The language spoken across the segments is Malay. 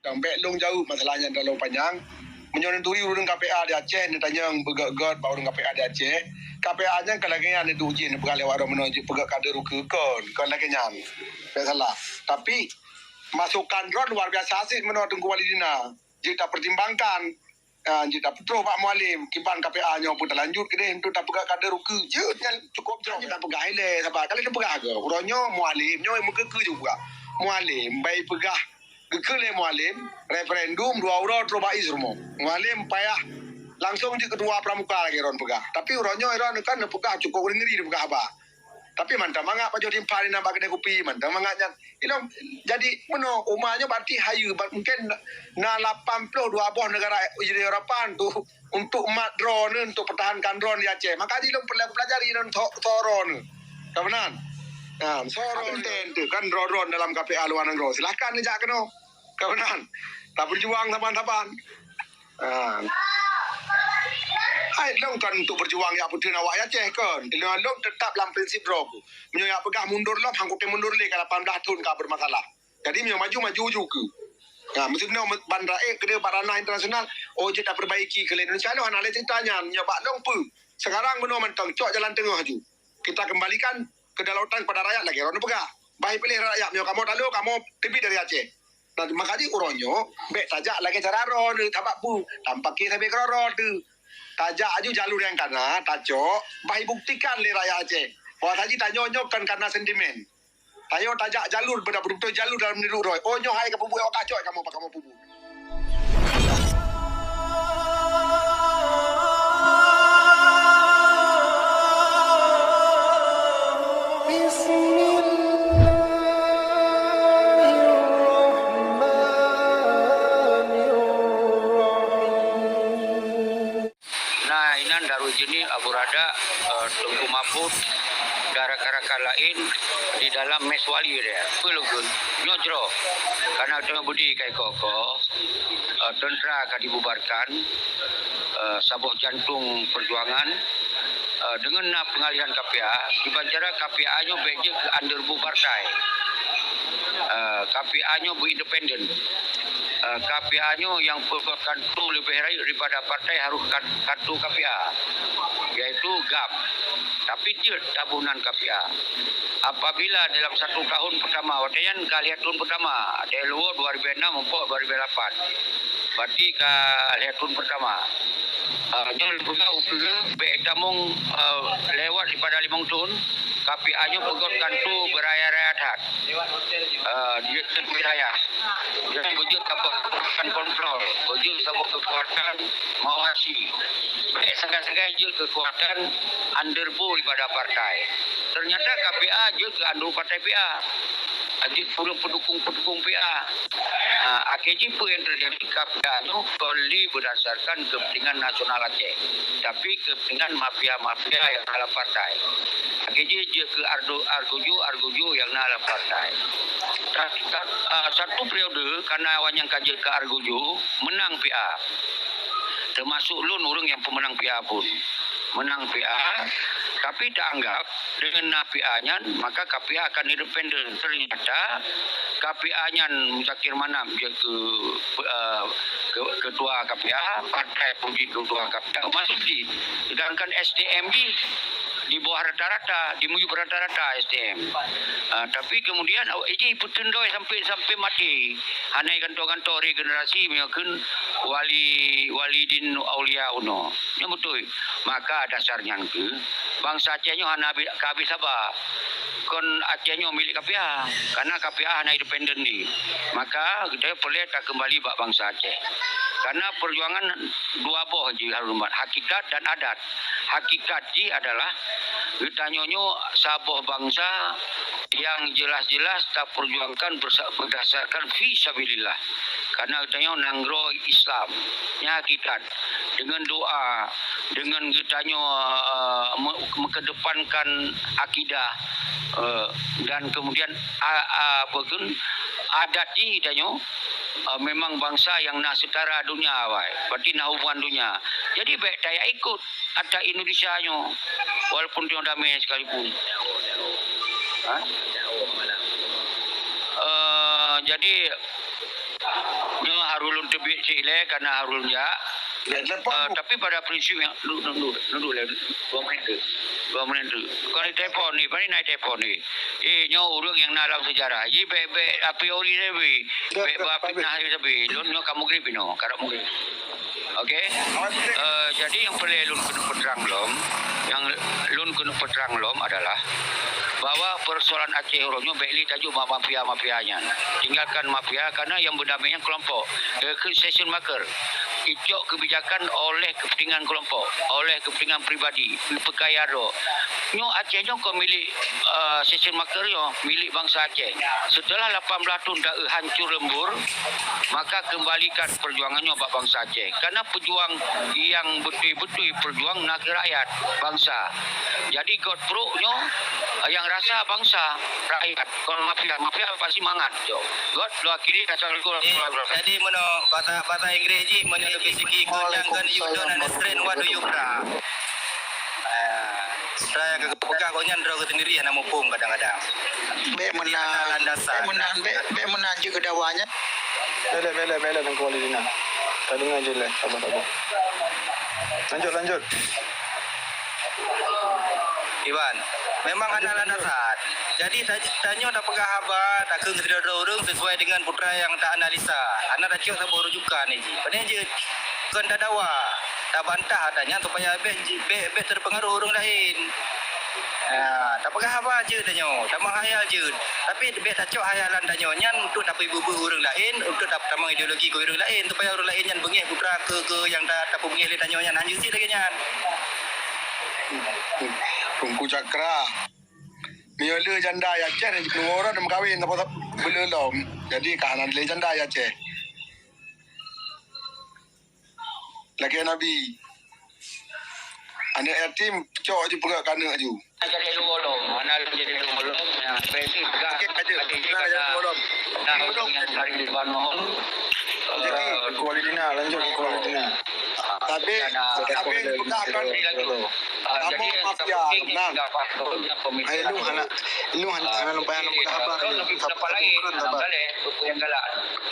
Dan belong jauh masalahnya terlalu panjang. Menyonenturi urun KPA di Aceh, dia tanya bergerak baru KPA di Aceh. KPA-nya kalau lagi yang itu uji, bukan lewat orang menuju pegang kader kon lagi nyan. Tak salah. Tapi masukan ron luar biasa sih menurut Tengku Walidina. Jika pertimbangkan, jika petro Pak Mualim, kiban KPA-nya pun terlanjut ke dia untuk tak pegang kader ruku. Cukup jauh tak pegang ile sebab kalau dia pegang ke, urangnya Mualimnya muka ke juga. Mualim baik pegang Gekele Mualim, referendum 2 orang terbaik semua. Mualim payah langsung di ketua pramuka lagi Ron pegah. Tapi uronyo Ron kan pegah cukup ngeri pegah apa. Tapi mantap mangak Pak Jodin Pari nampak kedai kopi mantap mangaknya. Ilom jadi meno umahnya berarti hayu mungkin na 82 buah negara Uni Eropa tu untuk mat drone untuk pertahankan drone di Aceh. Maka dia pelajari dan toron. Kabenan. Nah, soron kan drone dalam KPA luar negeri. Silakan aja keno. Kawanan, tak berjuang taban-taban. Hai, long kan untuk berjuang ya putih awak ya ceh kan. Long tetap dalam prinsip roku. Menyoyak pegah mundur lah, hangkut mundur le kalau 18 tahun kah bermasalah. Jadi menyoyak maju juga. Nah, mesti nak bandar kedai barana internasional. Oh, kita perbaiki ke Indonesia lo analis ceritanya. Menyoyak long pu. Sekarang menurut mentang cok jalan tengah ju. Kita kembalikan kedaulatan pada rakyat lagi. Orang pegah. Baik pilih rakyat. Menyoyak kamu lalu kamu tebih dari Aceh. Nah, makanya uronyo, bek tajak lagi cara ron, tapak pu, tampak kita bek ron tu. Tajak aju jalur yang kana, tajok, bayi buktikan le raya Aceh. Bahwa tadi tanyonyo kan karena sentimen. Tayo tajak jalur, betul-betul jalur dalam niru roy. Oh nyo hai ke pubu, oh kacok kamu apa kamu pubu. Ini Abu Rada, Tengku Mahfud, rakan-rakan lain di dalam meswali dia. Pelugun, nyojro. Karena tengah budi kai koko, tentera akan dibubarkan, sabuk jantung perjuangan, dengan pengalihan KPA, dibacara KPA-nya beje ke underbu partai. KPA-nya berindependen. KPA-nya yang kartu lebih baik daripada partai harus kartu KPA, yaitu GAP. Tapi dia tabunan KPA. Apabila dalam 1 tahun pertama, waktunya kalian tahun pertama, DLO 2006, 2008. Berarti kalian tahun pertama. Jangan lupa betamung lewat daripada 5 tahun, KPA-nya pegotkan tu beraya-raya hat. Dia wilayah. Dia wujud kekuatan kontrol, wujud sebuah kekuatan mawasi. Segan-segan je kekuatan underbu daripada partai. Ternyata KPA je ke andu partai PA. Jadi pendukung PA. Akhirnya apa yang terjadi, KPA itu boleh berdasarkan kepentingan nasional Aceh. Tapi kepentingan mafia-mafia yang dalam partai. Akhirnya dia ke argojo yang dalam partai. Satu periode karena awan yang kaji ke argojo menang PA. Termasuk lun orang yang pemenang PA pun. Menang PA. Tapi tak anggap dengan PA-nya maka KPA akan independen. Ternyata KPA-nya Muzakir Manam dia ketua KPA, partai puji ketua KPA masuk di. Sedangkan SDM di bawah rata-rata, di mujub rata-rata SDM. Tapi kemudian ini petendoi sampai mati. Hanai kantor-kantor regenerasi menyokun walidin aulia uno. Yang betul. Maka dasarnya ke bangsa Acehnya hana habis apa? Kon Acehnya milik KPA. Karena KPA hana independen ni. Maka kita boleh tak kembali bak bangsa Aceh. Karena perjuangan dua boh je harumat, hakikat dan adat. Hakikat ji adalah ditanyonyo saboh bangsa yang jelas-jelas tak perjuangkan berdasarkan fisabilillah. Karena ditanya nanggro Islam, nya hakikat dengan doa, dengan ditanya mengedepankan akidah dan kemudian apa pun adat ji ditanya memang bangsa yang nak setara dunia awai. Berarti nak hubungan dunia. Jadi baik daya ikut ada Indonesia nyo walaupun dia damai sekalipun. Jadi nyo lebih cile karena harusnya. Tapi pada prinsipnya nunggu lah 2 menit tu. 2 menit tu. Kau ni telefon ni, pani naik telefon ni. Nyo urang yang nalang sejarah. Ji be a priori lebi. Be fitnah lebi. Lun nyo kamu grip no, karap mungkin. Okey. Jadi yang perlu lun kena peterang lom, yang lun kena peterang lom adalah bahwa persoalan Aceh Orangnya baiklah tajuk mafia-mafianya. Tinggalkan mafia karena yang berdamainya kelompok. Session maker. Icok kebijakan oleh kepentingan kelompok, oleh kepentingan pribadi, pekaya do. Nyo Aceh nyo kau milik session maker yo, milik bangsa Aceh. Setelah 18 tahun dah hancur lembur, maka kembalikan perjuangannya bak bangsa Aceh. Karena pejuang yang betul-betul perjuang nak rakyat bangsa. Jadi god pro-nyo yang rasa bangsa rakyat. Kalau mafia pasti mangat jo. God lo akhiri kacau jadi meno bahasa Inggeris ji meno lebih segi kunjangkan you don't understand what do you pra. Saya ke pegang kau nyandra ke sendiri ya namu pung kadang-kadang. Be menang juga dawanya. Bela dan kualitinya. Tadi ngaji lah, sabar. Lanjut. Iwan, memang ada landasan. Jadi tanya tak pegang habar, tak ke orang sesuai dengan putra yang tak analisa. Anak tak cakap tak baru juga ni. Padahal je kan tak dawa, tak bantah tanya supaya be terpengaruh orang lain. Tak pegang habar je tanya, tak menghayal je. Tapi be tak cakap hayalan tanya nyan untuk tak ibu orang lain, untuk tak tamang ideologi ke orang lain supaya orang lain yang bengih putra ke yang tak bengih le tanya nyan hanya si lagi nyan. Tungku Cakra. Miola janda ya Aceh ni keluar orang dah kahwin apa belum. Jadi kanan le janda ya Aceh. Lagi Nabi. Anak yatim cok je pegang kanak je. Jadi lu bolong, mana lu jadi lu bolong? Yang spesifik juga. Okey aja. Mana jadi bolong. Nah, yang dari depan mohon. Jadi kualitinya, lanjut kualitinya. Tapi pegang kan Jadi mafia. Nah, Lu anak lupa yang pegang apa? lebih berapa lagi? Balik buku yang galak.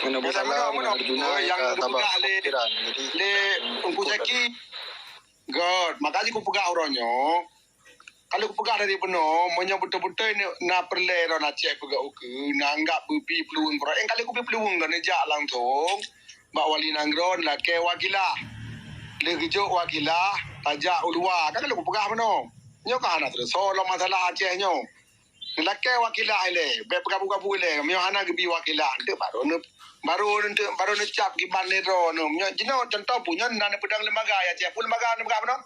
Mana salah, mana Arjuna, yang tabak pegang pikiran. Jadi le Tungku Zaki. God, makanya aku pegang orangnya. Kalau aku pegang dari benar, punya betul-betul nak perle orang Aceh pegang uke, nak anggap bepi peluang korang. Kalau aku peluang kan nejak langsung, Mbak Wali Nangron lah ke wakilah. Le kejuk wakilah, tajak ulua. Kan kalau aku pegang benar. Nyo kan anak terus. So, masalah Aceh nyo. Laki wakilah ile, be pegabu-gabu ile, mio hana gebi wakilah. Itu baru necap giban lero no. Mio jino contoh punya nana pedang lembaga ya Aceh. Pun lembaga mana?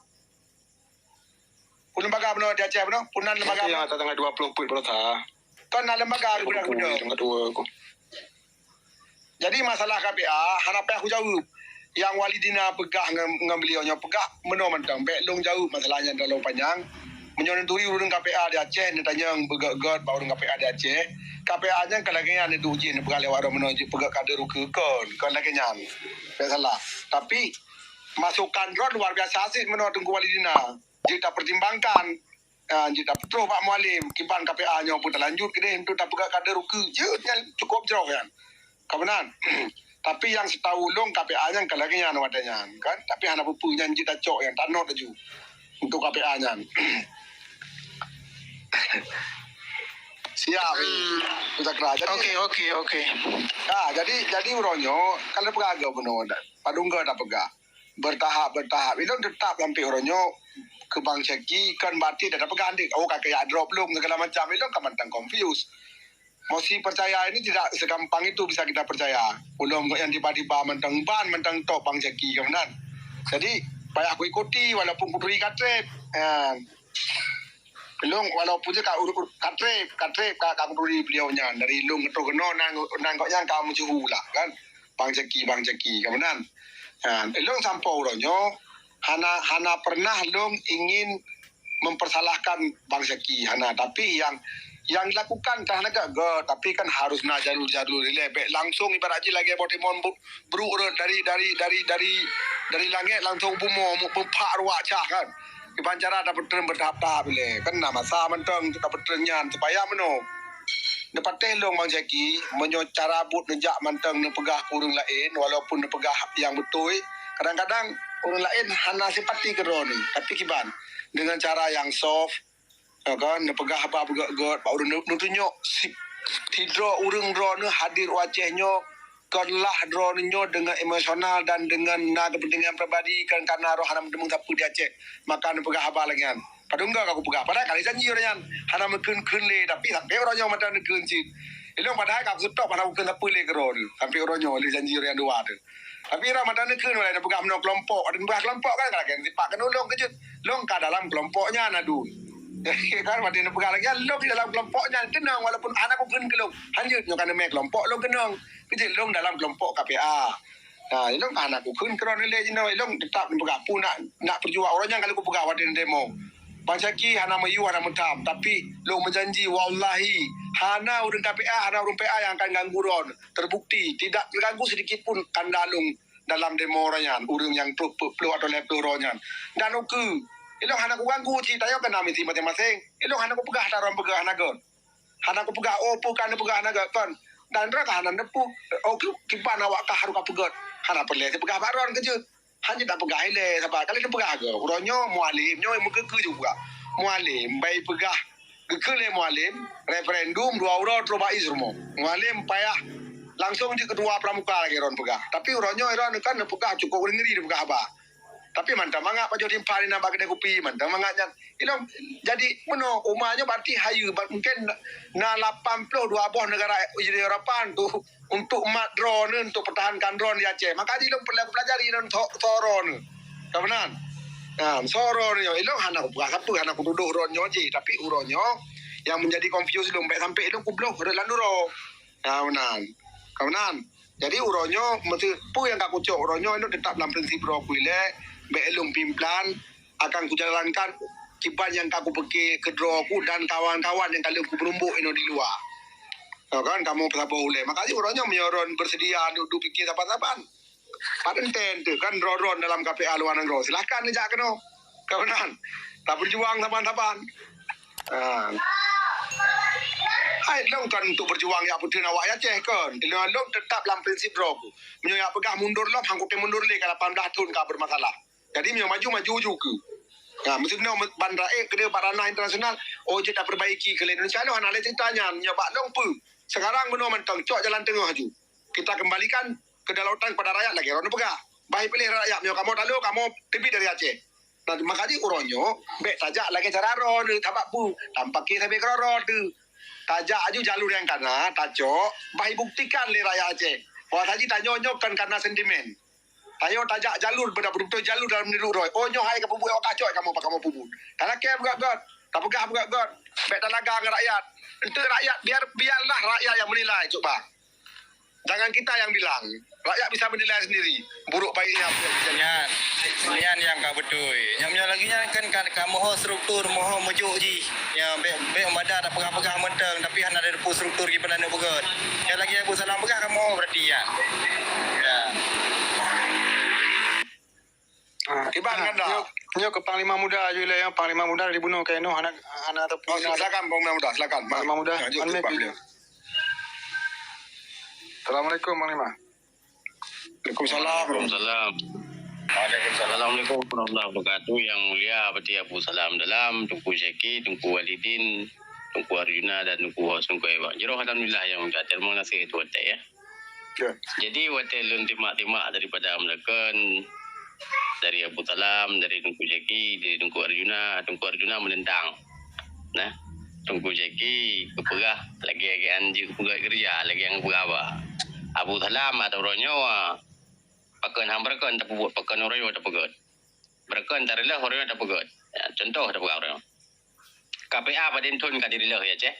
Pun lembaga mana di Aceh mana? Punan lembaga yang mana? atas tanggal 20 pun berata. Kan nak lembaga budak-budak. Tanggal 2 aku. Jadi masalah KPA, hana apa aku jawab. Yang Walidina pegang dengan beliaunya pegang mentang baik long jauh masalahnya dalam panjang menyonenturi urun KPA di Aceh ni tanya begat baru urun KPA di Aceh KPA nya kalau lagi ada uji ni begal lewat menuju pegang kader kon lagi nyan tak salah tapi masukan rod luar biasa sih menurut Tunggu Walidina jika pertimbangkan jika petro Pak Mualim kiban KPA nya pun terlanjut kini untuk tak pegang kader je cukup jauh kan kebenaran tapi yang setahu long KPA nya kalau lagi nyan wadanya kan tapi anak pupunya jita cok yang tanot aju untuk KPA nya siap kita kerja Okey. jadi uronyo kalau pegaga benar padungga dah pegah bertahap itu tetap sampai uronyo ke Bang Ceki kan bati dah pegang dik kakek drop belum segala macam itu kamantang confuse mesti percaya ini tidak segampang itu bisa kita percaya. Belum yang tiba-tiba mentang top Bang Jeki kemudian. Jadi payah aku ikuti walaupun kuduri katrep. Belum walaupun je katrep kak kuduri beliaunya dari long atau keno nanggoknya kamu cuhu lah kan. Bang Jeki kemudian. Long sampau ronyo hana pernah long ingin mempersalahkan Bang Jeki hana tapi yang dilakukan tak nak gak tapi kan harus nak jalur lebek langsung ibarat je lagi Pokemon berurut dari langit langsung bumo bumpak ruak cah kan iban cara dapat bertahap-tahap le kan nama sa mentang dapat nyan supaya meno Dapat telong Bang Jackie menyo cara but nejak mantang ne pegah urang lain walaupun ne pegah yang betul. Kadang-kadang orang lain hana simpati ke ni. Tapi kiban dengan cara yang soft kan ne pegah apa pegah baru ne tunjuk si tidro urang dro ne hadir wajahnya kelah dro nyo dengan emosional dan dengan kepentingan pribadi kan karena roh hana mendemung tapu di Aceh. Maka ne pegah apa lagi kan. Padungga aku pegah. Padahal kali janji orang hana mekun le tapi orang yang mata nekun ci. Ilong padahal aku stop pada bukan tak boleh keron. Sampai orangnya le janji orang dua tu. Tapi Ramadan nekun oleh pegah menok kelompok. Ada pegah kelompok kan kan tipak kan long kejut. Long ka dalam kelompoknya nadu. Kan pada pegah lagi long di dalam kelompoknya tenang walaupun anak aku kun kelong. Hanjut nyo kan mek kelompok long kenang. Kejut long dalam kelompok KPA. Nah, ilong anak aku kun keron le jino ilong tetap pegah pun nak perjuang orangnya kalau aku pegah wadin demo. Bang Syaki hana mayu hana mentam tapi lo menjanji wallahi hana urang KPA hana urang PA yang akan ganggu ron terbukti tidak terganggu sedikit pun kandalung dalam demo ranyan urang yang pelu atau level ranyan dan uku ilong hana ku ganggu ci tayo kana mesti masing-masing ilong hana ku pegah taron pegah hana gon hana ku pegah opo kan pegah hana gon dan ra hana nepu oku kipan awak ka haru ka pegah hana perle pegah baron kejut hanya tak pegah ile sebab kali dia pegah ke uronyo mualim nyo mengeke juga mualim baik pegah gekele mualim referendum 2 euro terbaik semua mualim payah langsung di kedua pramuka lagi ron pegah tapi uronyo iron kan pegah cukup ngeri dia pegah apa tapi mantap mangak pajo timpani nambah kedai kopi mantap mangaknya ilong jadi meno umahnya berarti hayu mungkin na 82 buah negara Uni Eropa tu untuk mat drone untuk pertahankan drone di Aceh maka ilong perlu pelajari dan soron kabenan nah soron yo ilong hana ku satu hana ku duduk ron nyoji tapi uronyo yang menjadi confuse ilong sampai ilong ku blok landuro kabenan jadi uronyo mesti pu yang aku cok uronyo itu tetap dalam prinsip ro kuile belum pimplan akan kujalankan kiban yang aku pergi ke droku dan kawan-kawan yang kalian ku berumbuk ini di luar. Kan kamu apa boleh. Makanya orangnya menyoron bersedia duduk fikir apa-apaan. Padan tu kan ron dalam KPA luar negeri. Silakan aja keno. Kawanan. Tak berjuang teman-teman. Hai long kan untuk berjuang ya putih awak ya ceh kan. Long tetap dalam prinsip droku. Menyoyak pegah mundur lah hangkut mundur le ke 18 tahun ka bermasalah. Jadi maju juga. Nah, mesti nak bandar kena barana internasional. Oh, je tak perbaiki ke Indonesia lo hana le ceritanya nyabak long pu. Sekarang beno mentang cok jalan tengah haju. Kita kembalikan kedaulatan kepada rakyat lagi. Orang pegah. Baik pilih rakyat nyo kamu dalu kamu tibit dari Aceh. Nah, makanya uronyo bek tajak lagi cara ron tabak pu. Tampak ke sampai kroro tu. Tajak aju jalur yang kana, tajok, baik buktikan le rakyat Aceh. Wah tadi tanyonyo kan karena sentimen. Tayo tajak jalur betul-betul jalur dalam niru roy. Oh nyo hai ke pubu awak kacoi kamu pak kamu pubu. Kalau ke buat tak pegah buat bek talaga dengan rakyat. Itu rakyat biarlah rakyat yang menilai coba. Jangan kita yang bilang. Rakyat bisa menilai sendiri buruk baiknya apa Yan yang ka betul. Yang lagi kan kamu ho struktur moho mejuk ji. Ya be umada tak pegah-pegah menteng tapi hana ada struktur ki pendana begot. Yang lagi aku salam pegah kamu berarti ya. Ya. Kiban kan dah. Nyo ke Panglima Muda je lah yang Panglima Muda dibunuh ke no anak ataupun Oh, silakan Panglima Muda, silakan. Panglima Muda. Assalamualaikum Panglima. Waalaikumsalam. Waalaikumsalam. Assalamualaikum warahmatullahi wabarakatuh. Yang mulia Bati Abu Salam Dalam, Tunku Syaki, Tunku Walidin, Tunku Arjuna dan Tunku Hosnul Ewa. Jero alhamdulillah yang mulia. Terima kasih itu watai ya. Jadi watai lun timak-timak daripada mereka dari Abu Salam, dari Tunku Syaki, dari Tunku Arjuna menentang. Nah, Tunku Syaki keperah lagi anjing keperah kerja lagi yang berapa. Abu Salam atau ronyo pakan hambrakan tak buat pakan orang tak pegat. Berkan tarilah orang tak pegat. Ya, contoh tak pegat orang. KPA pada intun ka dirilah ya ceh.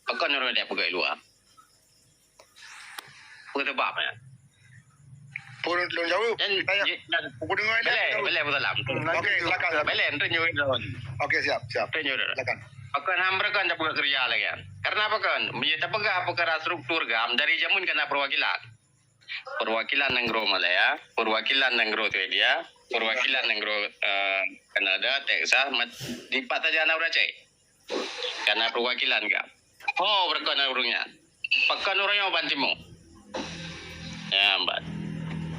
Pakan orang tak pegat luar. Sebab ya. Pun belum jawab. Aku dengar ini. Boleh Abu Salam. Okey, silakan. Boleh tunjuk dah. Okey, siap. Tunjuk dah. Silakan. Pakan hambrakan tak pegat kerja lagi kan. Karena apa kan? Menjadi tak pegat perkara struktur gam dari zaman kena perwakilan Nenggro Malaya, perwakilan Nenggro Australia, perwakilan Nenggro Kanada, Texas, di Patah Jana Aceh. Karena perwakilan gam. Oh, berkena urungnya. Pakan orang yang bantimu. Ya, Mbak.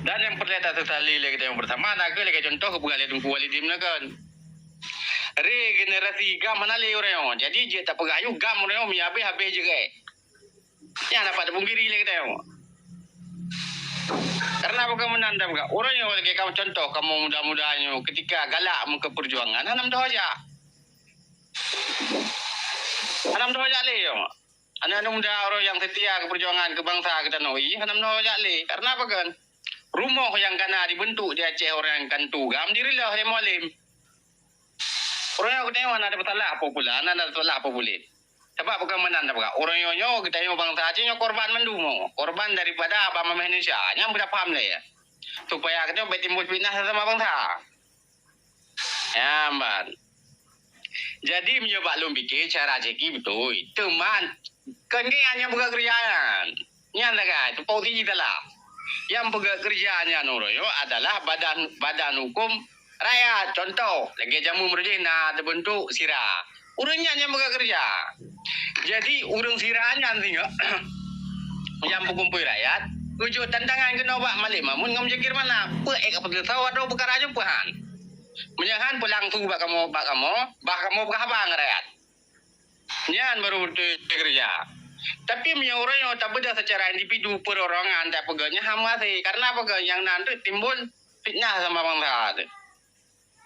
Dan yang perleta sekali lagi yang pertama nak lagi contoh bukan tunggu walidim nak kan. Regenerasi gam mana le orang yang. Jadi je tak pegayu gam orang yang habis je ke. Ya dapat punggiri lagi tengok. Karena bukan menandam ke orang yang lagi kamu contoh kamu mudah-mudahnya ketika galak muka perjuangan anam dah aja. Anam dah aja le yo. Anak-anak muda orang yang setia ke perjuangan ke bangsa kita noi anam dah aja le. Karena apa kan? Rumah yang kena dibentuk di Aceh orang yang kantu gam dirilah dia mualim. Orang yang kita yang ada masalah apa pula, ada masalah apa boleh. Sebab bukan menanda bukan. Orang yang kita yang bangsa Aceh yang korban mendumo, korban daripada Abang Indonesia. Yang sudah paham lah ya. Supaya kita bertimbul fitnah sama bangsa. Ya, Mbak. Jadi mencoba lu bikin cara ceki betul. Teman, kan hanya buka kerjaan. Yang kan, itu posisi adalah. Yang buka kerjaannya Noroyo adalah badan hukum rakyat. Contoh, lagi jamu merjena terbentuk sirah. Urangnya yang buka kerja. Jadi urang sirahnya nanti yang berkumpul rakyat. Ujuk tantangan kena buat malik mamun ngam jekir mana? Apa tahu ada perkara aja puhan. Menyahan pulang tu bak kamu bah kamu berhabang rakyat. Nyan baru kerja. Tapi orang yang tak beda secara individu perorangan tak peganya hama sih. Karena apa yang nanti timbul fitnah sama bangsa.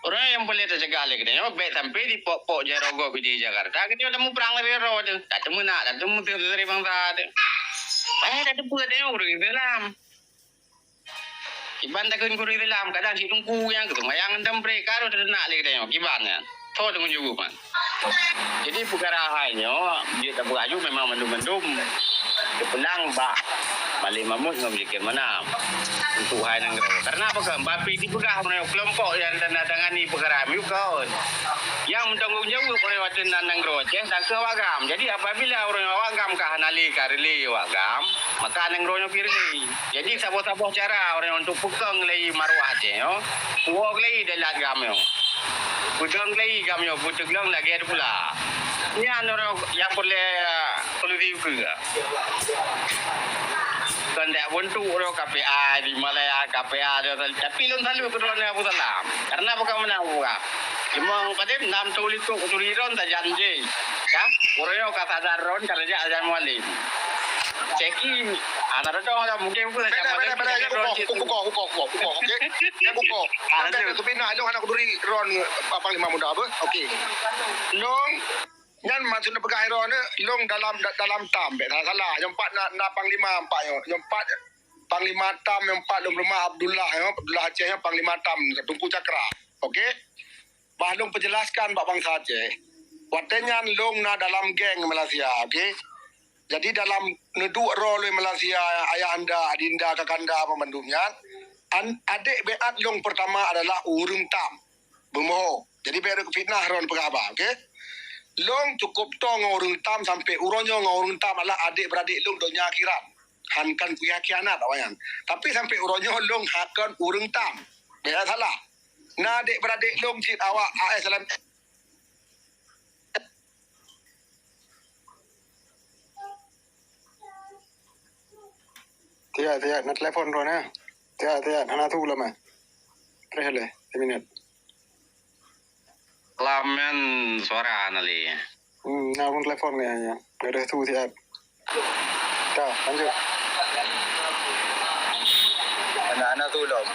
Orang yang boleh terjaga lagi ni, baik sampai di pok Jarogo di Jakarta, kita temu perang dari roh tu, tak temu nak, tak temu dari bangsa tu. Tak temu dia orang Islam. Iban tak kun kuri Islam, kadang si tungku yang ketemu yang tempe karo tu nak lagi dia, ibannya. Tahu dengan juga man. Jadi perkara hanya dia tak berayu memang mendum-mendum. Dia pulang bah balik mamut ngam jekir mana. Untuk hal yang gerau. Karena apa kan? Bapi dipegah oleh kelompok yang tanda-tangani perkara itu kan. Yang bertanggung jawab oleh wajan dan gerau Aceh dan ke Wagam. Jadi apabila orang Wagam kahanali karili Wagam, maka geraunya pirili. Jadi saboh-saboh cara orang untuk pegang lagi maruah Aceh yo. Puak lagi dalam gam yo. Putang lagi gam yo, putang lagi ada pula. Ini orang yang boleh solusi juga. Kan tak bentuk orang KPA di Malaya KPA dia tapi lon selalu keduanya Abu Salam karena bukan menang bukan cuma pada 6 tulis tu tuliron tak janji ya orang yang kata daron kerja aja mualim ceki ada ada mungkin pun Beda buko okey ya buko ada tu pina long anak duri ron panglima muda apa okey long nyan maksud nak pegang hero ni long dalam tam tak salah yang empat nak panglima empat yang empat panglima tam yang empat long rumah Abdullah Aceh yang panglima tam Tunku Cakra okey bahlong penjelaskan bak bangsa Aceh watenya long na dalam geng Malaysia okey jadi dalam neduk role Malaysia ayah anda adinda kakanda pemandumnya adik beat long pertama adalah urung tam bermoho jadi biar fitnah ron pegaba okey long cukup tong orang tam sampai uronyo orang tam adalah adik-beradik long donya akhirat. Hankan kuya kianat awayan. Tapi sampai uronyo long hakan urang tam. Dia salah. Na adik-beradik long cit awak ASLM Tiada, nak telefon ron ya. Tiada, anak tu lama. Terhele, 1 minit. Lamen suara nali. Nak pun telefon ni hanya. Ada tu tiada. Dah, lanjut. Anak-anak tu lom.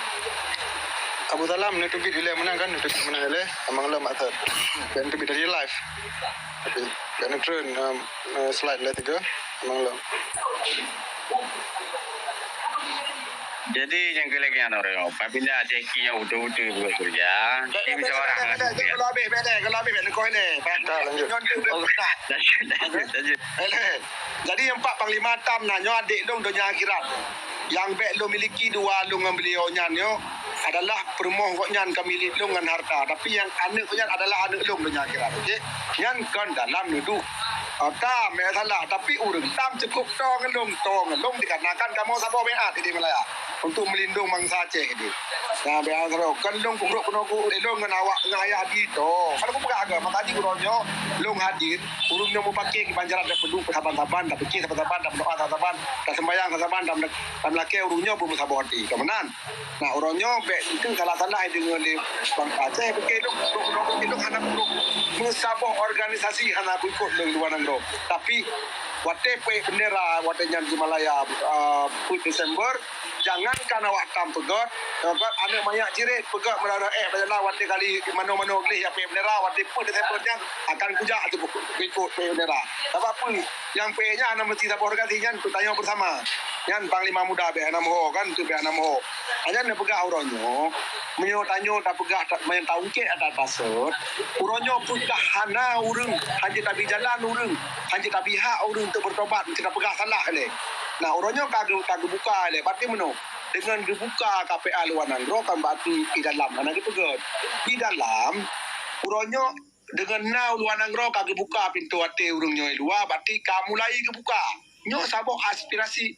Abu Salam ni tu bit bila menang kan, tu menang le. Amang lam atas. Dan tu bit dari live. Tapi kan turun slide le 3. Amang lam. Jadi yang kelebihan orang apabila ceki yang utuh-utuh buat kerja, dia bisa orang. kalau habis kau ni Dah, lanjut. jadi yang empat panglima tam nanyo adik long donya akhirat yang bek lo miliki dua long beliau nyanyo adalah permoh kok nyan kamilit long dengan harta tapi yang anak nyan adalah anak long donya akhirat okey nyan kan dalam duduk Tam ya salah tapi urang tam cukup tong dikarenakan kamu Sabah beat di Malaya untuk melindung mangsa Aceh itu. Nah, biar kalau kan long kuruk penoku long dengan awak dengan ayah hadir tu. Kalau aku pegang agak maka hadir uronyo long hadir urungnya mau pakai ke banjaran dah penduk saban-saban dah fikir saban-saban dah berdoa saban dah sembahyang saban dah melaki urungnya pun Sabah hati. Kemenan. Nah, uronyo be itu salah-salah dengan di bangsa Aceh pakai long anak musabah organisasi anak ikut long luar negeri. Tapi wate bendera wate nyanyi Malaya Desember jangankan awak tam pegot anak banyak jirit pegot merana bagaimana wate kali mano-mano boleh apa bendera wate pun Desembernya akan kujak tu ikut bendera sebab apa yang P-nya anak mesti Sabah organisasinya tu tanya bersama yang Panglima Muda be anak ho kan tu be anak ho hanya nak pegah uronyo menyo tanyo tak pegah tak main tahu ke ada tasut uronyo pegah hana urang hanya tapi jalan urang hanya tapi hak urang untuk bertobat tidak pegah salah le. Nah, uronyo kagak buka le. Berarti meno dengan dibuka KPA luar negeri kan berarti di dalam mana gitu kan. Di dalam uronyo dengan nau luar negeri kagak buka pintu hati urungnya luar berarti kamu mulai kebuka. Nyo sabok aspirasi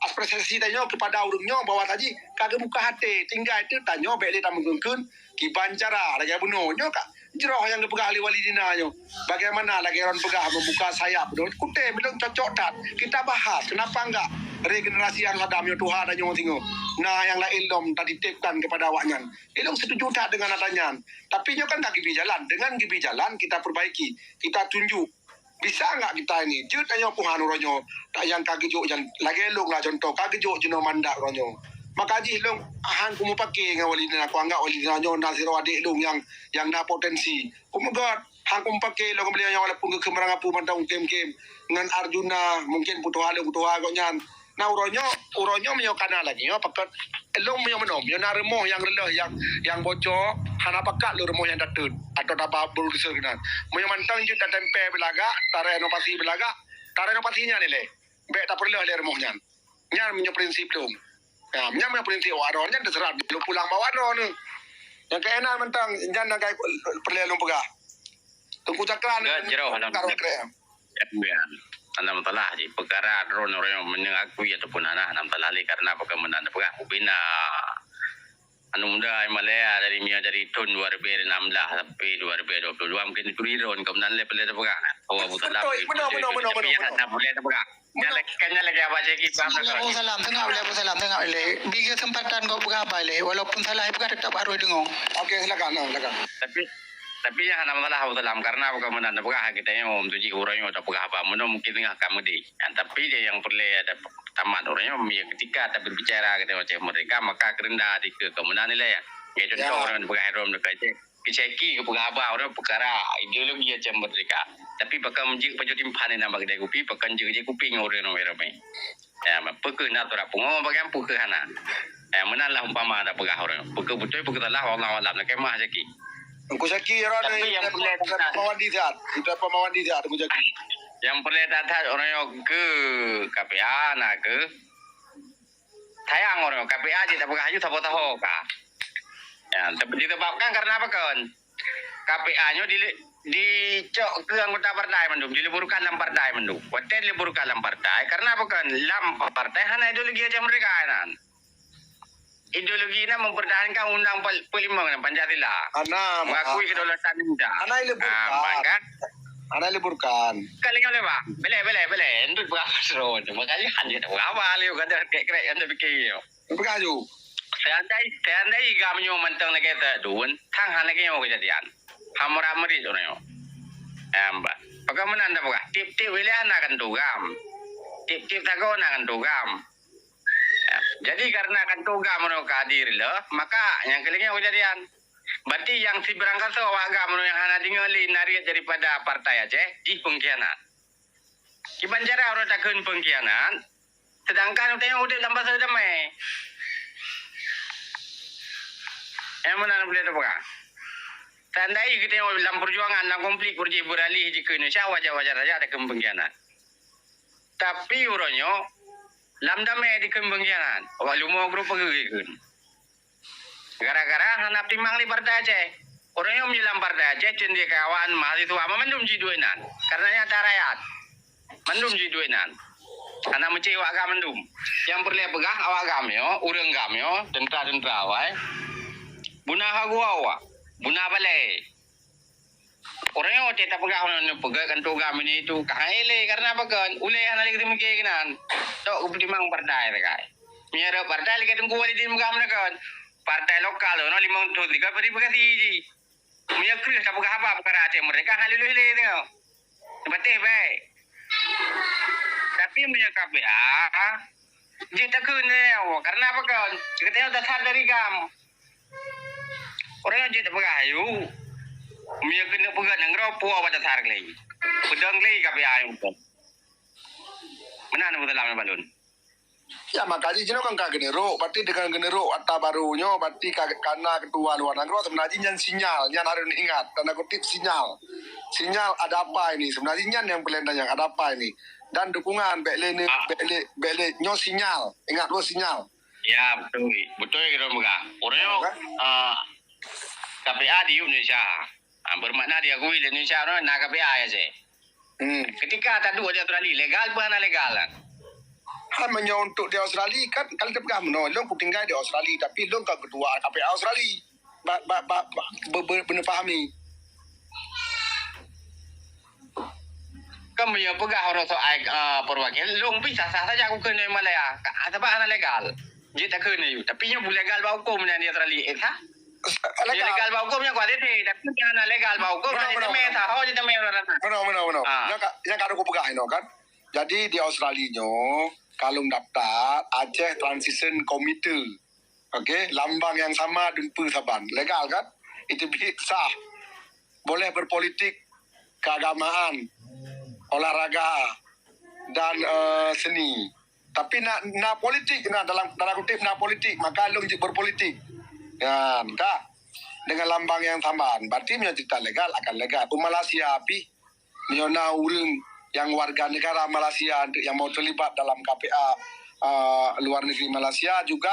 aspirasi tanyo kepada urungnya bahwa tadi kagak buka hati tinggal itu tanyo beli tamu gengkeun ki bancara lagi buno nyo kak jeroh yang dipegah ahli wali dinanyo bagaimana lagi orang pegah membuka sayap dong kute bilang cocok dat kita bahas kenapa enggak regenerasi yang ada mio Tuhan dan nyo tingo nah yang lain dom tadi tipkan kepada awaknya ilong setuju tak dengan adanya tapi nyo kan kaki jalan dengan gibi jalan kita perbaiki kita tunjuk bisa enggak kita ini je tanyo puhan ronyo tak yang kaki jo yang lagi long lah contoh kaki jo jeno mandak ronyo maka ji long ahan ku mau pakai dengan wali dina aku anggap wali dina nyo nasiro adik long yang na potensi oh my god hang ku pakai long beliau yang walaupun ke kemerang apu mantau kem dengan Arjuna mungkin putu agaknya nah uronyo menyokana lagi yo pakat long menom yo na remoh yang relah yang bocor hana pakat lu remoh yang datun atau dapat produser kenan menyamantang je tak tempe belaga tare inovasi belaga tare inovasinya ni le be tak perlu le remohnya nya menyo prinsip long ya nya menyo prinsip waronya terserah lu pulang bawa ron yang keenan mentang jangan kai perlu long pegah tunggu cakran jero halam anam talah di perkara drone orang mengakui ataupun anak anam talah karena bagaimana pegah ubina anu muda Malaya dari Mia dari tahun 2016 sampai 2022 mungkin drone kemudian level itu pegah oh betul lah boleh pegah kanya lagi apa sih kita Abu Salam tengah boleh bagi kesempatan kau buka apa le walaupun salah buka tetap harus dengar. okey silakan tapi yang nama masalah dalam karena bagaimana pegah kita yang tuji orang atau pegah apa mungkin tengah kamu di tapi dia yang perlu ada tamat orangnya ketika tapi berbicara kita macam mereka maka kerendah di kemudian nilai ya contoh orang pegah rom dekat keceki ke pegah apa orang perkara ideologi macam mereka tapi bakal menjadi penjutim panen nama kedai kopi bakal jadi kuping orang ramai ya pekeh nak tora pungo bagian pekeh hana menalah umpama ada pegah orang pekeh betul pekeh lah Allah alam nak kemah seki Aku saki orang yang pemawan dihat, kita pemawan dihat aku saki. Yang perlu datang orang yang ke KPA nak ke tayang orang KPA je tak pakai haju tak tahu kah? Ya, tapi disebabkan karena apa kan? KPA-nya di cok ke anggota partai mendung, diliburkan dalam partai mendung. Hotel diliburkan dalam partai karena apa kan? Dalam partai hanya ideologi aja mereka kan. Ideologi ini mempertahankan undang Pelima Pancasila. Mengakui kedaulatan Indonesia. Anak liburkan. Kali yang lepas, bela. Untuk berasal, makanya hanya apa leh kata kerek yang terfikir. Berkaju. Seandai kami mentang lagi terduan, tang hanya kau kejadian. Hamura meri orang yo. Bagaimana anda buka? Tip wilayah nak kan tugam. Tip tago nak kan tugam. Jadi karena kan tugam mereka hadir lah, maka yang kelingnya kejadian. Berarti yang si berangkat tu warga menurut yang hana tinggalin nari daripada partai Aceh di pengkhianat. Di Banjara orang takkan pengkhianat, sedangkan tengok udah dalam bahasa damai. Yang mana boleh tu bukan? Tandai kita tengok dalam perjuangan dalam konflik berjaya beralih di Indonesia wajar-wajar saja ada pengkhianat. Tapi orangnya lam damai di pengkhianat. Awak lumah grup pergi. Gara-gara hanap timang di partai Aceh. Orang yang menyelam partai Aceh cendia kawan mahasiswa mendum jiduinan. Karena nyata rakyat. Mendum jiduinan. Karena mencewak gam mendum. Yang perlu pegah awak gam yo, urang gam yo, tentara awak. Buna hagua awak. Buna balai. Orang yang tak pegah orang pegah kan tu gam ini itu kahele karena apa kan? Ulai anak lagi mungkinan. Tok ketimang partai dekai. Miara partai lagi tunggu wali di gam kan. Partai lokal no 5 3 beri bekasi. Mia kris tak pegah apa perkara Aceh mereka halilu-hili tengok. Betul baik. Tapi punya KPA dia tak kena karena apa kan? Kita dasar dari gam. Orang yang tak pegah ayu. Mia kena pegah nang ropo apa dasar lagi. Pedang lagi KPA yang betul. Mana nak betul lama balun? Ya makanya jino kan kagak genero, berarti dengan genero atau barunya, berarti karena ketua luar negeri sebenarnya yang sinyal, yang harus ingat, tanda kutip sinyal ada apa ini sebenarnya yang pelendang ada apa ini dan dukungan bele nyo sinyal, ingat lo sinyal. Ya betul kita buka. Orang yang KPA di Indonesia, bermakna dia akui di Indonesia no nak KPA ya sih. Ketika ada dua dia terali legal bukan legal lah. Hanya untuk di Australia kan kalau dia pegang no, lo tinggal di Australia tapi lo kan ketua KPA Australia. Benar fahami. Kamu yang pegang orang soal perwakilan, lo bisa sah saja aku kena Malaya. Sebab anak legal. Dia tak kena you. Tapi yang boleh legal bau hukum yang di Australia, Dia legal bau hukumnya kuat itu, tapi yang anak legal bau hukum dia tak meh tahu, dia tak meh orang. Benar. Yang kalau aku pegang no kan. Jadi di Australia kalau daftar Aceh Transition Committee. Okey, lambang yang sama dumpu saban. Legal kan? Itu sah. Boleh berpolitik, keagamaan, olahraga dan seni. Tapi nak politik, dalam kutip nak politik, maka lu berpolitik. Ya, kah? Dengan lambang yang sama. Berarti punya cerita legal akan legal. Malaysia api miona urang yang warga negara Malaysia yang mau terlibat dalam KPA luar negeri Malaysia juga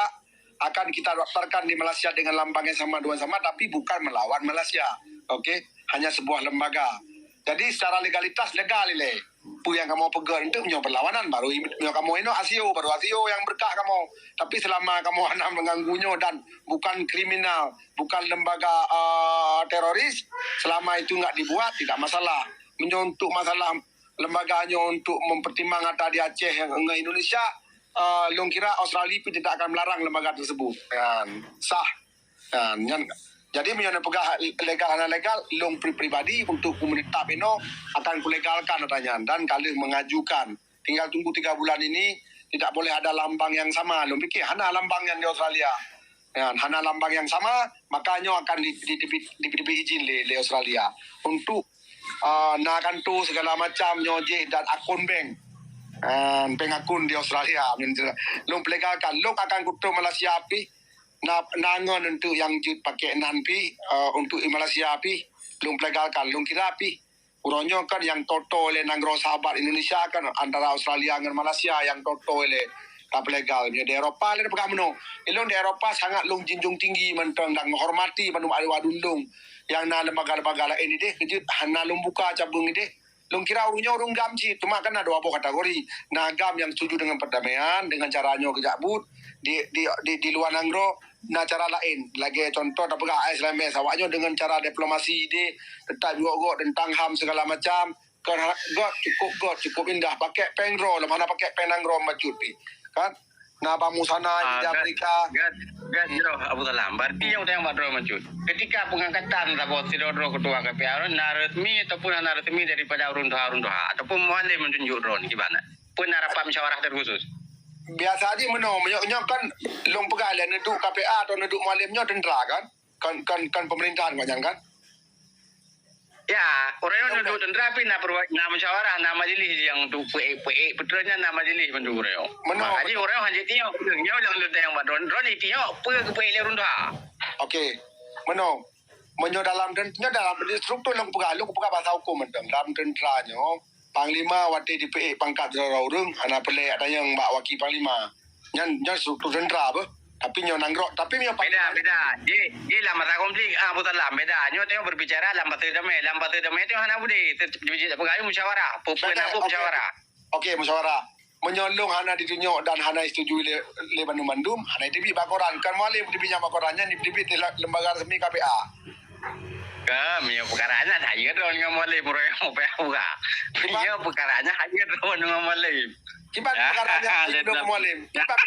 akan kita daftarkan di Malaysia dengan lambang yang sama, dua sama, tapi bukan melawan Malaysia. Okey, hanya sebuah lembaga. Jadi secara legalitas legal ile. Pu yang kamu pegang itu punya perlawanan baru kamu ini ASIO baru ASIO yang berkah kamu. Tapi selama kamu hendak mengganggunya dan bukan kriminal, bukan lembaga teroris, selama itu enggak dibuat tidak masalah. Untuk masalah lembaganya untuk mempertimbangkan di Aceh yang Indonesia, long kira Australia pun tidak akan melarang lembaga tersebut. Sah. Jadi menyana pegah legal dan legal long pribadi untuk pemerintah Beno akan kulegalkan katanya dan kali mengajukan. Tinggal tunggu 3 bulan ini tidak boleh ada lambang yang sama. Long pikir hana lambang yang di Australia. Hana lambang yang sama makanya akan diberi izin di Australia untuk nakan tu segala macam nyojek dan akun bank. Bank akun di Australia. Long legalkan. Long akan kutu Malaysia api. Nangan untuk yang pakai nanpi untuk Malaysia api belum legalkan belum kira api urangnya kan yang toto oleh nanggro sahabat Indonesia kan antara Australia dengan Malaysia yang toto oleh tak legal di Eropah le pegang meno ilung di Eropah sangat long jinjung tinggi mentang dan menghormati manum alu adundung yang na lembaga-lembaga lain ini deh kejut hana lum buka cabung ini deh lung kira urungnya urung gam sih cuma kan ada dua kategori nagam yang setuju dengan perdamaian dengan caranya kejabut di luar nanggro cara lain lagi contoh tak pegang Islam awaknya dengan cara diplomasi dia tetap juga tentang HAM segala macam kan cukup indah pakai pengro mana pakai penangro macut kan na pamusana di Amerika jero Abu Salam berarti yang utang badro macut ketika pengangkatan sabot sidodro ketua KPA na resmi ataupun na resmi daripada urun doha ataupun mualim menunjuk drone gimana pun harapan musyawarah terkhusus biasa aja menyo kan long pegalian neduk KPA atau neduk mualimnya tentera kan pemerintahan kan ya orang yang neduk tentera tapi na musyawarah na majelis yang untuk PE putranya na majelis mendu orang makanya orang hanya tio nya lang lu yang badron drone tio PE le runda okey menyo dalam struktur long pegal bahasa hukum dalam tenteranya Panglima waktu di PE pangkat orang anak pelak ada yang mbak wakil panglima. Yang struktur tentera apa? Tapi nyo nangrok, tapi nyo Beda. Di lambat konflik. Abu Salam beda. Nyo tengok berbicara lambat damai. Lambat damai tengok hana budi. Pengayu musyawarah. Pupuan aku musyawarah. Okey, musyawarah. Menyolong hana ditunjuk dan hana disetujui le bandum-bandum, hana dibit bakoran. Kan mualim dibitnya bakorannya dibit lembaga resmi KPA. Kami perkaranya hanya drone dengan mulai proyek apa ya perkaranya hanya drone dengan mulai. Kibat bakaranya hidup mualim. Kibat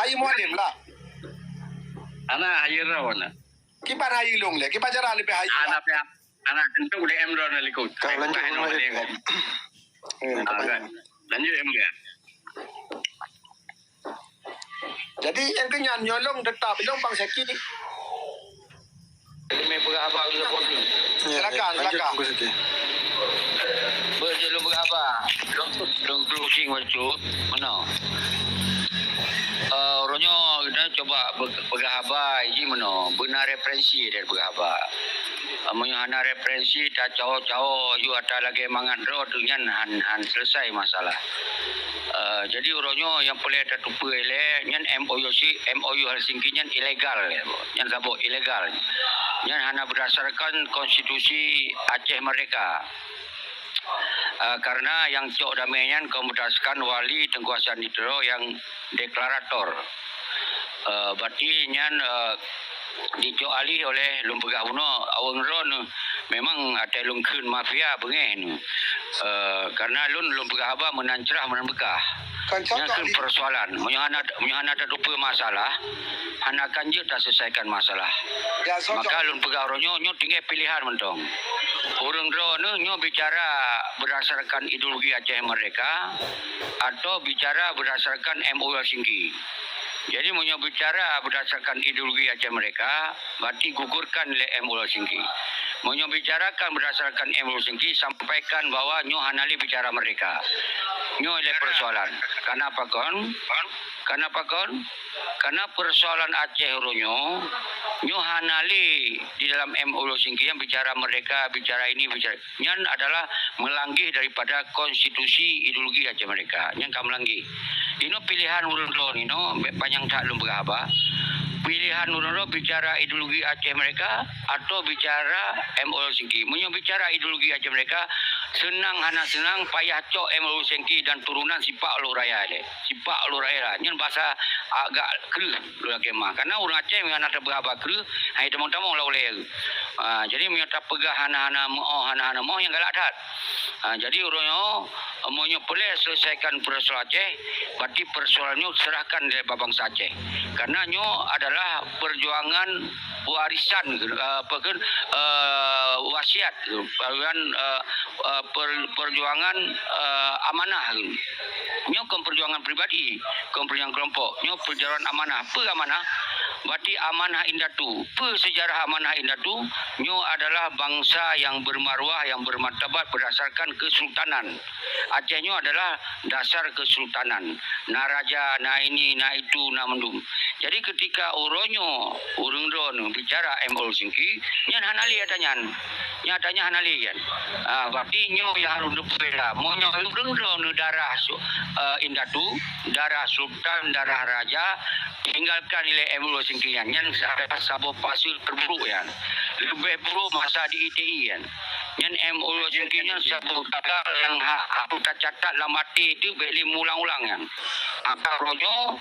hayi mualim lah. Anak hanya drone. Kibat hayi long le. Kibat cara lebih hayi. Anak itu udah drone likut. Kau lanjut Lanjut dia. Jadi yang kenyan nyolong tetap belum bang Seki. Ini berapa kita posting? Silakan. Berjelu berapa? Dong closing macam mana? Orangnya kita coba berapa ini mana? Benar referensi dari berapa? Menyuhana referensi tak cawo-cawo you ada lagi mangan road dengan han selesai masalah. Jadi orangnya yang boleh ada tupu ele nyan MOU Helsinki nyan ilegal nyan sabuk ilegal nyan hanya berdasarkan konstitusi Aceh Merdeka. Karena yang cok damaian berdasarkan wali Tengku Hasan Ditro yang deklarator. Berarti nyan dicok alih oleh Lumpegah Uno awang ron memang ada lungkun mafia pengen. Karena Lumpegah Aba menancrah menambekah. Yang persoalan menyuhana ada dua masalah hana kanjut tak selesaikan masalah. Ya, Maka Lumpegah Ronyo nyo tinggal pilihan mentong. Orang drone nyo bicara berdasarkan ideologi Aceh Merdeka atau bicara berdasarkan MOU Helsinki. Jadi mau bicara berdasarkan ideologi Aceh Merdeka, berarti gugurkan oleh MOU Helsinki. Mau bicarakan berdasarkan MOU Helsinki, sampaikan bahwa nyo hanali bicara mereka. Nyo oleh persoalan. Kenapa kon? Karena persoalan Aceh Ronyo, nyo hanali di dalam MOU Helsinki yang bicara mereka, bicara ini, bicara. Nyan adalah melanggih daripada konstitusi ideologi Aceh Merdeka. Nyan kan melanggih. Ini pilihan urun ini banyak tak belum berapa. Pilihan urun bicara ideologi Aceh Merdeka atau bicara MOU Helsinki. Munyo bicara ideologi Aceh Merdeka senang payah cok MOU Helsinki dan turunan sipak luraya le. Sipak luraya. Nyen bahasa agak kru lagi mah. Karena orang Aceh yang ada berapa kru, hai temong-temong lah oleh. Jadi menyata pegah hana-hana mo yang galak dat. Jadi orangnya maunya boleh selesaikan persoalan Aceh, berarti persoalannya serahkan dari bangsa Aceh. Karena nyo adalah perjuangan warisan wasiat perjuangan amanah. Nyo perjuangan pribadi, perjuangan kelompok. Nyo perjuangan amanah. Apa amanah? Berarti amanah Indatu. Sejarah amanah Indatu, nyo adalah bangsa yang bermaruah, yang bermartabat berdasarkan kesultanan. Aceh nyo adalah dasar kesultanan. Na raja, na ini, na itu, na mendum. Jadi ketika urung ron bicara MOU Helsinki, nyan hanali atanyan. Nyatanya hanali kan. Berarti nyo yang harus berbeda. Mau nyo urung ron darah Indatu, darah sultan, darah raja, tinggalkan nilai MOU Helsinki yang sabuk pasir terburuk yang lebih buruk masa di ITI kan. Yang MOU Helsinki yang satu kata yang aku tak catat dalam mati itu beli ulang-ulang yang. Maka rojo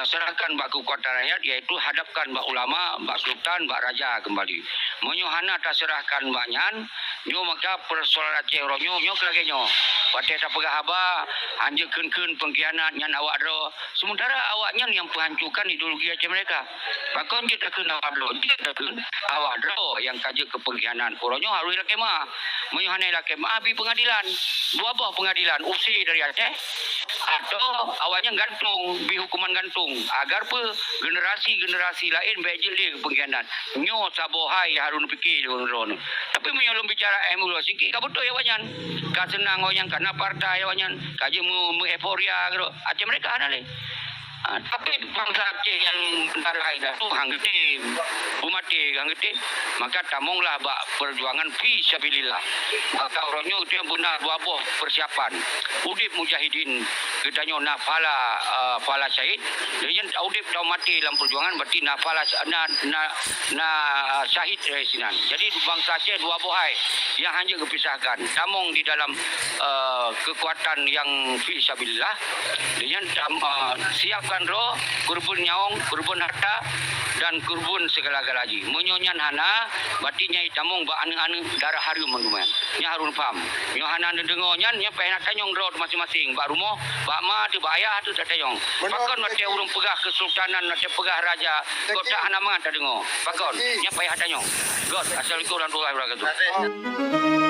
serahkan bak kekuatan rakyat iaitu hadapkan bak ulama, bak sultan, bak raja kembali. Monyo hana tak serahkan baknyan, nyo maka persoalan Aceh rojo nyo kelagi nyo. Pate tak pegah haba, hanja kun pengkhianat nyan awak ro. Sementara awaknya yang menghancurkan ideologi Aceh mereka. Bahkan kita kena awak kita kena awak ro yang kaji ke pengkhianat. Rojo harus lakema. Monyo hana lakema abi pengadilan. Dua buah pengadilan usir dari Aceh atau awaknya gantung, hukuman gantung agar generasi lain bejil dia pengkhianat. Nyo sabohai harun fikir ron. Tapi menyolong bicara MOU Helsinki ka betul ya wanyan. Ka senang wanyan karena partai wanyan. Kaji mu euforia gitu. Aceh mereka ada le. Tapi bangsa Aceh yang darah itu hanggeti, umati hanggeti, maka tamonglah bak perjuangan fi sabilillah. Maka orangnya dia benar dua buah persiapan. Udip mujahidin kitanya nafala fala syahid. Jadi udip tau mati dalam perjuangan berarti nafala syahid sinan. Jadi bangsa Aceh dua buah yang hanya kepisahkan. Tamong di dalam kekuatan yang fi sabilillah dengan siapkan roh, kurbun nyaong, kurbun harta dan kurbun segala-gala lagi. Menyonyan hana, batinya itamong ba anu-anu darah harum mengumen. Nya harun paham. Nyo hana dengonyan nya pehna tanyong roh masing-masing. Ba rumoh, ba ma tu ba ayah tu tanyong. Pakon mate urung pegah kesultanan, mate pegah raja. Kota hana mangan ta dengo. Pakon nya payah tanyong. God, assalamualaikum warahmatullahi wabarakatuh.